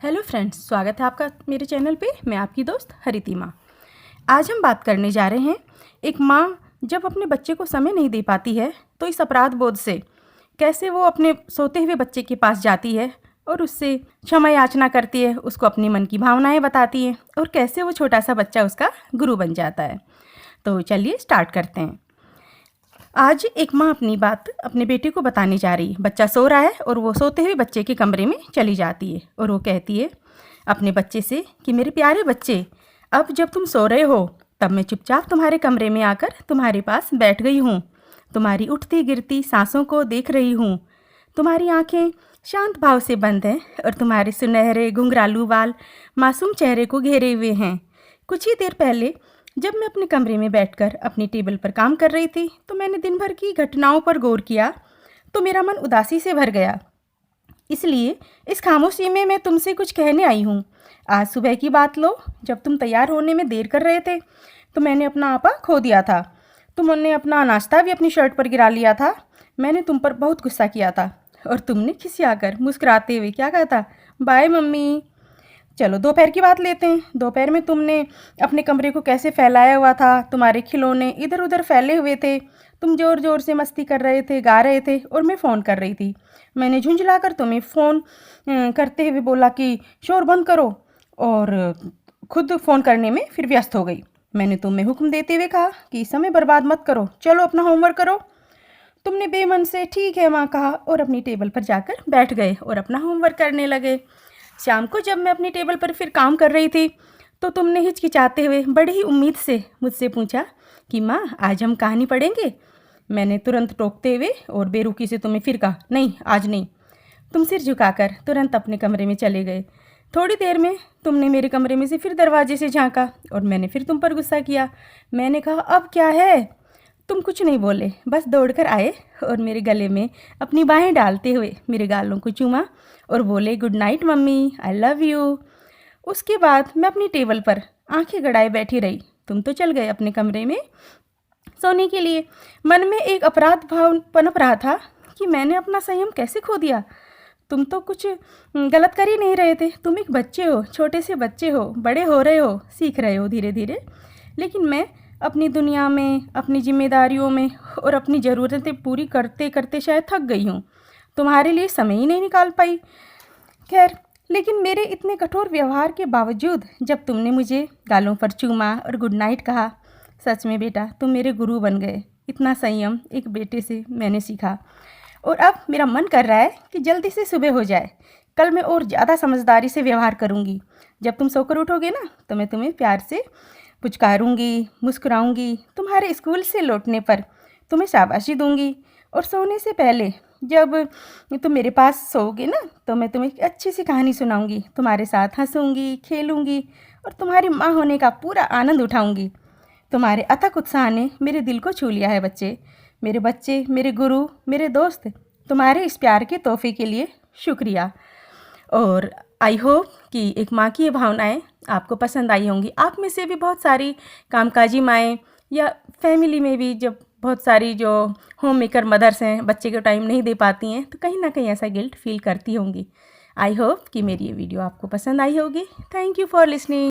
Hello friends, स्वागत है आपका मेरे चैनल पे। मैं आपकी दोस्त हरितिमा। आज हम बात करने जा रहे हैं एक माँ जब अपने बच्चे को समय नहीं दे पाती है तो इस अपराध बोध से कैसे वो अपने सोते हुए बच्चे के पास जाती है और उससे क्षमा याचना करती है, उसको अपने मन की भावनाएं बताती है और कैसे वो छोटा सा बच्चा उसका गुरु बन जाता है। तो चलिए स्टार्ट करते हैं। आज एक माँ अपनी बात अपने बेटे को बताने जा रही है। बच्चा सो रहा है और वो सोते हुए बच्चे के कमरे में चली जाती है और वो कहती है अपने बच्चे से कि मेरे प्यारे बच्चे, अब जब तुम सो रहे हो तब मैं चुपचाप तुम्हारे कमरे में आकर तुम्हारे पास बैठ गई हूँ। तुम्हारी उठती गिरती सांसों को देख रही हूँ। तुम्हारी आंखें शांत भाव से बंद हैं और तुम्हारे सुनहरे घुंघरालू बाल मासूम चेहरे को घेरे हुए हैं। कुछ ही देर पहले जब मैं अपने कमरे में बैठकर अपनी टेबल पर काम कर रही थी तो मैंने दिन भर की घटनाओं पर गौर किया तो मेरा मन उदासी से भर गया। इसलिए इस खामोशी में मैं तुमसे कुछ कहने आई हूँ। आज सुबह की बात लो, जब तुम तैयार होने में देर कर रहे थे तो मैंने अपना आपा खो दिया था। तुमने अपना नाश्ता भी अपनी शर्ट पर गिरा लिया था। मैंने तुम पर बहुत गुस्सा किया था और तुमने खिसियाकर मुस्कुराते हुए क्या कहा था, बाय मम्मी। चलो दोपहर की बात लेते हैं। दोपहर में तुमने अपने कमरे को कैसे फैलाया हुआ था। तुम्हारे खिलौने इधर उधर फैले हुए थे। तुम ज़ोर ज़ोर से मस्ती कर रहे थे, गा रहे थे और मैं फ़ोन कर रही थी। मैंने झुंझलाकर तुम्हें फ़ोन करते हुए बोला कि शोर बंद करो और खुद फ़ोन करने में फिर व्यस्त हो गई। मैंने तुम्हें हुक्म देते हुए कहा कि समय बर्बाद मत करो, चलो अपना होमवर्क करो। तुमने बेमन से ठीक है माँ कहा और अपनी टेबल पर जाकर बैठ गए और अपना होमवर्क करने लगे। शाम को जब मैं अपनी टेबल पर फिर काम कर रही थी तो तुमने हिचकिचाते हुए बड़ी ही उम्मीद से मुझसे पूछा कि माँ आज हम कहानी पढ़ेंगे। मैंने तुरंत टोकते हुए और बेरुखी से तुम्हें फिर कहा नहीं आज नहीं। तुम सिर झुकाकर तुरंत अपने कमरे में चले गए। थोड़ी देर में तुमने मेरे कमरे में से फिर दरवाजे से झांका और मैंने फिर तुम पर गुस्सा किया। मैंने कहा अब क्या है। तुम कुछ नहीं बोले, बस दौड़कर आए और मेरे गले में अपनी बाहें डालते हुए मेरे गालों को चूमा और बोले good night mummy, I love you. उसके बाद मैं अपनी टेबल पर आंखें गड़ाए बैठी रही। तुम तो चल गए अपने कमरे में सोने के लिए। मन में एक अपराध भाव पनप रहा था कि मैंने अपना संयम कैसे खो दिया। तुम तो कुछ गलत कर ही नहीं रहे थे। तुम एक बच्चे हो, छोटे से बच्चे हो, बड़े हो रहे हो, सीख रहे हो धीरे धीरे। लेकिन मैं अपनी दुनिया में, अपनी जिम्मेदारियों में और अपनी ज़रूरतें पूरी करते करते शायद थक गई हूँ। तुम्हारे लिए समय ही नहीं निकाल पाई। खैर, लेकिन मेरे इतने कठोर व्यवहार के बावजूद जब तुमने मुझे गालों पर चूमा और गुड नाइट कहा, सच में बेटा तुम मेरे गुरु बन गए। इतना संयम एक बेटे से मैंने सीखा और अब मेरा मन कर रहा है कि जल्दी से सुबह हो जाए। कल मैं और ज़्यादा समझदारी से व्यवहार करूँगी। जब तुम सोकर उठोगे ना तो मैं तुम्हें प्यार से पुचकारूंगी, मुस्कुराऊंगी। तुम्हारे स्कूल से लौटने पर तुम्हें शाबाशी दूंगी और सोने से पहले जब तुम मेरे पास सोओगे ना तो मैं तुम्हें एक अच्छी सी कहानी सुनाऊंगी। तुम्हारे साथ हंसूंगी, खेलूंगी और तुम्हारी माँ होने का पूरा आनंद उठाऊंगी। तुम्हारे अथक उत्साह ने मेरे दिल को छू लिया है बच्चे, मेरे गुरु, मेरे दोस्त। तुम्हारे इस प्यार के तोहफे के लिए शुक्रिया। और आई होप कि एक माँ की ये भावनाएं आपको पसंद आई होंगी। आप में से भी बहुत सारी कामकाजी माएँ या फैमिली में भी जब बहुत सारी जो होम मेकर मदर्स हैं बच्चे को टाइम नहीं दे पाती हैं तो कहीं ना कहीं ऐसा गिल्ट फील करती होंगी। आई होप कि मेरी ये वीडियो आपको पसंद आई होगी। Thank you for listening.